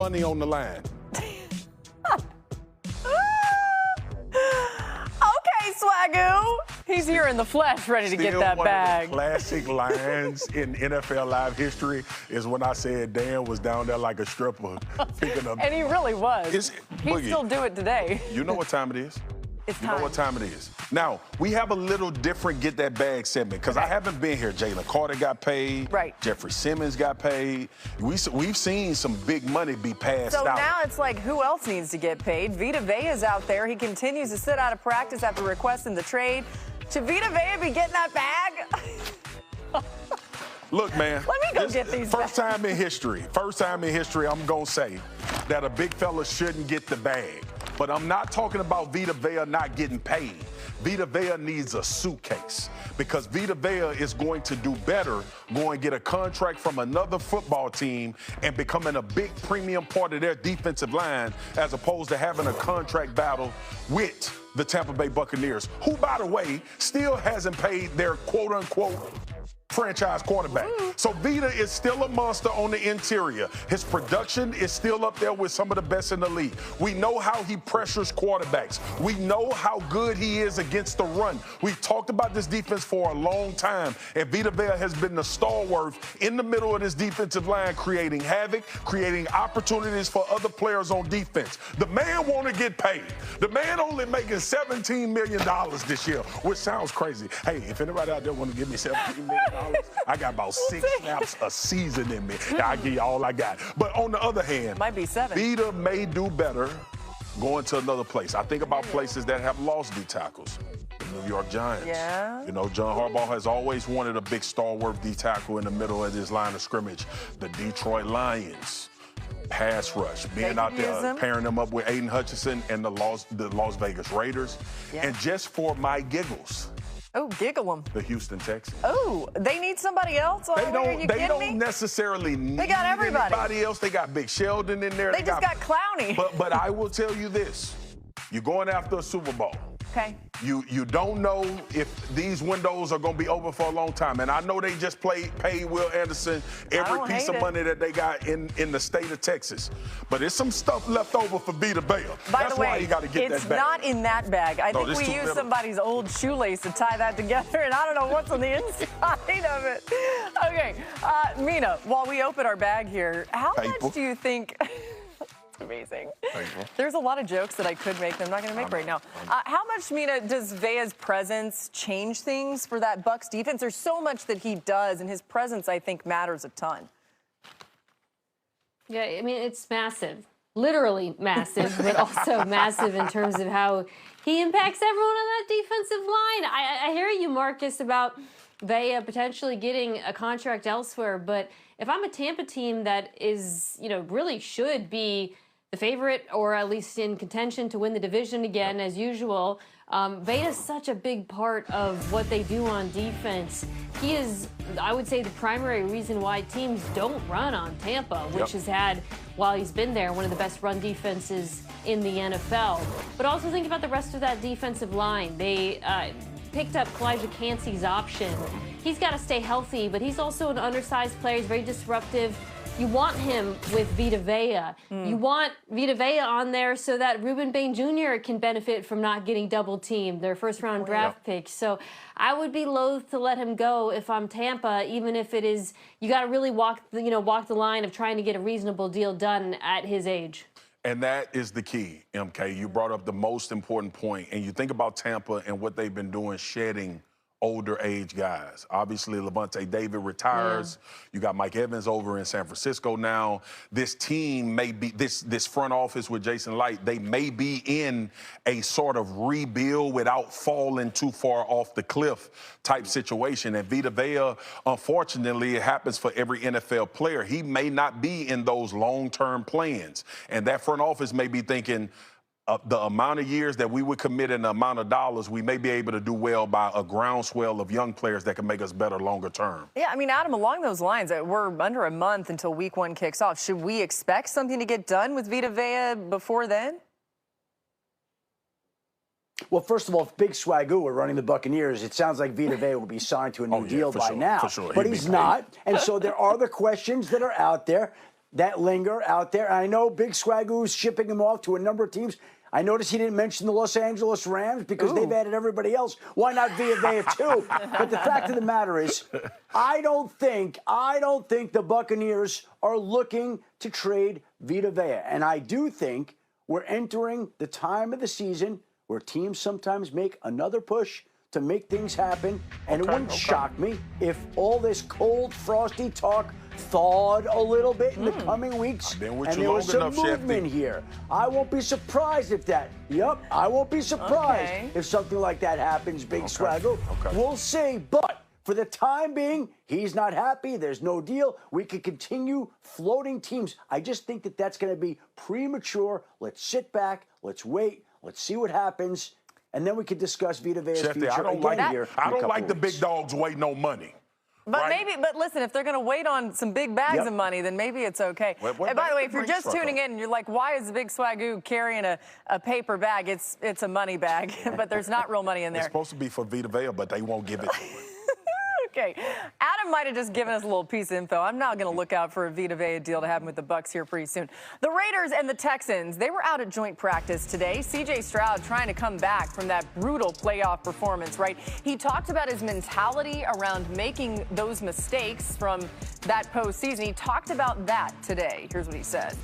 money on the line. Okay, Swagoo. He's here in the flesh, ready to get that bag. One of the classic lines in NFL Live history is when I said Dan was down there like a stripper picking up. And he really was. He Boogie, still do it today. You know what time it is? It's You time. know what time it is. Now, we have a little different Get That Bag segment because I haven't been here. Jalen Carter got paid. Right. Jeffrey Simmons got paid. We've seen some big money be passed out. So now it's like, who else needs to get paid? Vita Vea is out there. He continues to sit out of practice after requesting the trade. Should Vita Vea be getting that bag? Look, man. Let me go get these First time in history, I'm going to say that a big fella shouldn't get the bag. But I'm not talking about Vita Vea not getting paid. Vita Vea needs a suitcase because Vita Vea is going to do better, going to get a contract from another football team and becoming a big premium part of their defensive line as opposed to having a contract battle with the Tampa Bay Buccaneers, who, by the way, still hasn't paid their quote-unquote franchise quarterback. So Vita is still a monster on the interior. His production is still up there with some of the best in the league. We know how he pressures quarterbacks. We know how good he is against the run. We've talked about this defense for a long time, and Vita Vea has been the stalwart in the middle of this defensive line, creating havoc, creating opportunities for other players on defense. The man want to get paid. The man only making $17 million this year, which sounds crazy. Hey, if anybody out there want to give me $17 million, I got about 6 snaps a season in me. I'll give you all I got. But on the other hand, might be 7. Vita may do better going to another place. I think about places that have lost D tackles. The New York Giants. Yeah. You know, John Harbaugh has always wanted a big stalwart D tackle in the middle of his line of scrimmage. The Detroit Lions. Pass rush, being out there, pairing them up with Aiden Hutchinson and the Las Vegas Raiders. Yeah. And just for my giggles. Oh, giggle them. The Houston Texans. Oh, they need somebody else? They don't necessarily need anybody else. They got Big Sheldon in there. They just got Clowney. But I will tell you this. You're going after a Super Bowl. Okay. You don't know if these windows are going to be open for a long time. And I know they just paid Will Anderson every piece of money that they got in the state of Texas. But there's some stuff left over for Vita Vea. By the way, why you got to get that bag. It's not in that bag. I think we used somebody's old shoelace to tie that together, and I don't know what's on the inside of it. Okay, Mina, while we open our bag here, how much do you think... Amazing. There's a lot of jokes that I could make that I'm not going to make right now. How much, Mina, does Vea's presence change things for that Bucs defense? There's so much that he does, and his presence, I think, matters a ton. Yeah, I mean, it's massive. Literally massive, but also massive in terms of how he impacts everyone on that defensive line. I hear you, Marcus, about Vea potentially getting a contract elsewhere, but if I'm a Tampa team that is, really should be the favorite or at least in contention to win the division again, as usual, Vea is such a big part of what they do on defense. He is, I would say, the primary reason why teams don't run on Tampa, which has had, while he's been there, one of the best run defenses in the NFL. But also think about the rest of that defensive line. They picked up Kalijah Cansey's option. He's got to stay healthy, but he's also an undersized player. He's very disruptive. You want him with Vita Vea. You want Vita Vea on there so that Ruben Bain Jr. can benefit from not getting double teamed, their first-round draft pick. So I would be loath to let him go if I'm Tampa, even if it is you got to really walk the line of trying to get a reasonable deal done at his age. And that is the key, MK. You brought up the most important point, and you think about Tampa and what they've been doing, shedding older age guys. Obviously, Levante David retires. You got Mike Evans over in San Francisco now. This team may be, this front office with Jason Light, they may be in a sort of rebuild without falling too far off the cliff type situation. And Vita Vea, unfortunately, it happens for every NFL player. He may not be in those long-term plans. And that front office may be thinking, the amount of years that we would commit and the amount of dollars, we may be able to do well by a groundswell of young players that can make us better longer term. Yeah, I mean, Adam, along those lines, we're under a month until week 1 kicks off. Should we expect something to get done with Vita Vea before then? Well, first of all, if Big Swagoo were running the Buccaneers, it sounds like Vita Vea will be signed to a new deal by now. For sure. But he's not. And so there are the questions that are out there. that linger out there. I know Big Swagoo's shipping him off to a number of teams. I noticed he didn't mention the Los Angeles Rams because they've added everybody else. Why not Vita Vea too? But the fact of the matter is, I don't think the Buccaneers are looking to trade Vita Vea. And I do think we're entering the time of the season where teams sometimes make another push to make things happen. And it wouldn't shock me if all this cold, frosty talk thawed a little bit in the coming weeks, and there was some movement here. I won't be surprised if that. I won't be surprised if something like that happens, Big Swaggo. We'll see. But for the time being, he's not happy. There's no deal. We can continue floating teams. I just think that that's going to be premature. Let's sit back. Let's wait. Let's see what happens. And then we can discuss Vita Vea's future I don't again here. I don't like the big dogs waiting on money. But but listen, if they're going to wait on some big bags of money, then maybe it's okay. And by the way, if you're just tuning in and you're like, why is Big Swagoo carrying a paper bag? It's a money bag, but there's not real money in there. It's supposed to be for Vita Vea, but they won't give it to him. Okay, Adam might have just given us a little piece of info. I'm now going to look out for a Vita Vea deal to happen with the Bucs here pretty soon. The Raiders and the Texans, they were out at joint practice today. C.J. Stroud trying to come back from that brutal playoff performance, right? He talked about his mentality around making those mistakes from that postseason. He talked about that today. Here's what he said.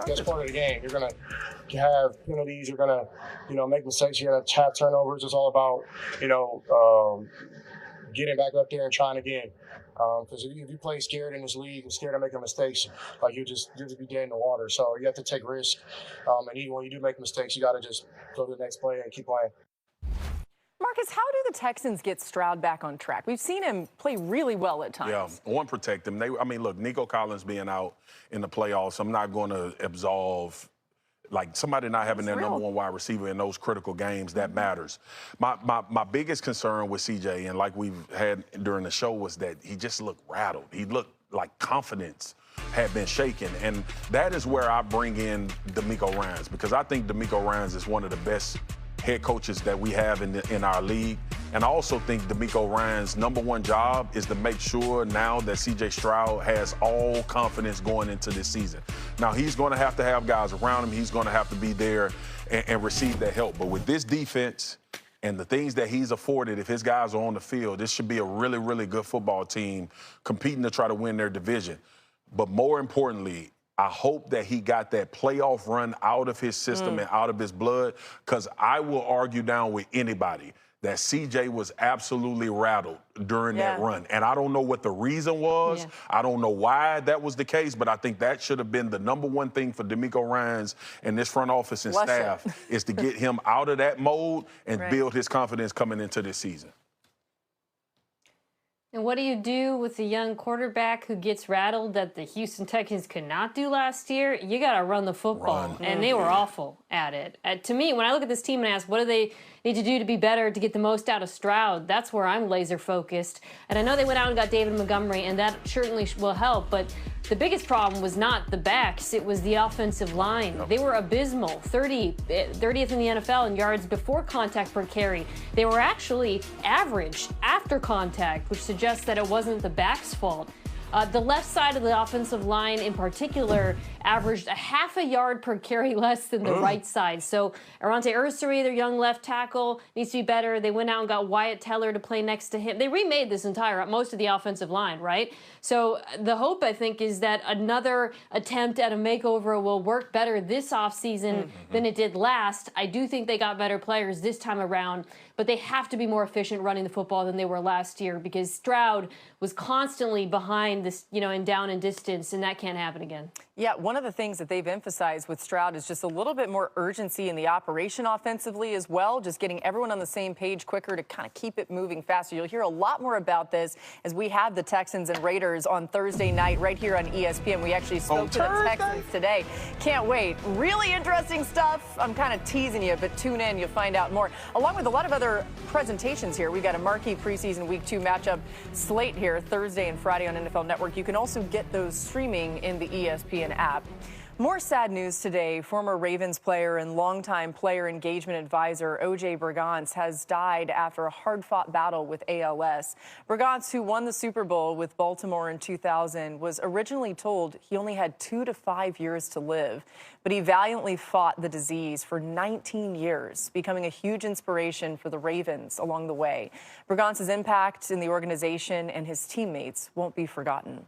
That's part of the game. You're going to have penalties. You're going to, make mistakes. You're going to have turnovers. It's all about, getting back up there and trying again. Because if you play scared in this league and scared of making mistakes, like you just be dead in the water. So you have to take risks. And even when you do make mistakes, you got to just go to the next play and keep playing. Marcus, how do the Texans get Stroud back on track? We've seen him play really well at times. Yeah, protect him. Look, Nico Collins being out in the playoffs, I'm not going to absolve. Like somebody not having their number one wide receiver in those critical games, that matters. My biggest concern with CJ, and like we've had during the show, was that he just looked rattled. He looked like confidence had been shaken. And that is where I bring in DeMeco Ryans, because I think DeMeco Ryans is one of the best head coaches that we have in our league. And I also think DeMeco Ryans' number one job is to make sure now that C.J. Stroud has all confidence going into this season. Now, he's going to have guys around him. He's going to have to be there and receive that help. But with this defense and the things that he's afforded, if his guys are on the field, this should be a really, really good football team competing to try to win their division. But more importantly, I hope that he got that playoff run out of his system and out of his blood, because I will argue down with anybody that CJ was absolutely rattled during that run. And I don't know what the reason was. I don't know why that was the case, but I think that should have been the number one thing for DeMeco Ryans and this front office and staff is to get him out of that mode and build his confidence coming into this season. And what do you do with a young quarterback who gets rattled that the Houston Texans could not do last year? You got to run the football. And they were awful at it. To me, when I look at this team and ask, what do they need to do to be better, to get the most out of Stroud? That's where I'm laser focused. And I know they went out and got David Montgomery, and that certainly will help. But the biggest problem was not the backs. It was the offensive line. They were abysmal, 30th in the NFL in yards before contact per carry. They were actually average after contact, which suggests that it wasn't the back's fault. The left side of the offensive line in particular averaged a half a yard per carry less than the right side. So Arante Ursary, their young left tackle, needs to be better. They went out and got Wyatt Teller to play next to him. They remade this most of the offensive line, right? So the hope, I think, is that another attempt at a makeover will work better this offseason than it did last. I do think they got better players this time around, but they have to be more efficient running the football than they were last year, because Stroud was constantly behind this, and down in distance, and that can't happen again. Yeah, one of the things that they've emphasized with Stroud is just a little bit more urgency in the operation offensively as well, just getting everyone on the same page quicker to kind of keep it moving faster. You'll hear a lot more about this as we have the Texans and Raiders on Thursday night right here on ESPN. We actually spoke to the Texans today. Can't wait. Really interesting stuff. I'm kind of teasing you, but tune in. You'll find out more. Along with a lot of other presentations here. We've got a marquee preseason Week 2 matchup slate here Thursday and Friday on NFL Network. You can also get those streaming in the ESPN app. More sad news today. Former Ravens player and longtime player engagement advisor O.J. Brigance has died after a hard-fought battle with ALS. Brigance, who won the Super Bowl with Baltimore in 2000, was originally told he only had 2 to 5 years to live. But he valiantly fought the disease for 19 years, becoming a huge inspiration for the Ravens along the way. Brigance's impact in the organization and his teammates won't be forgotten.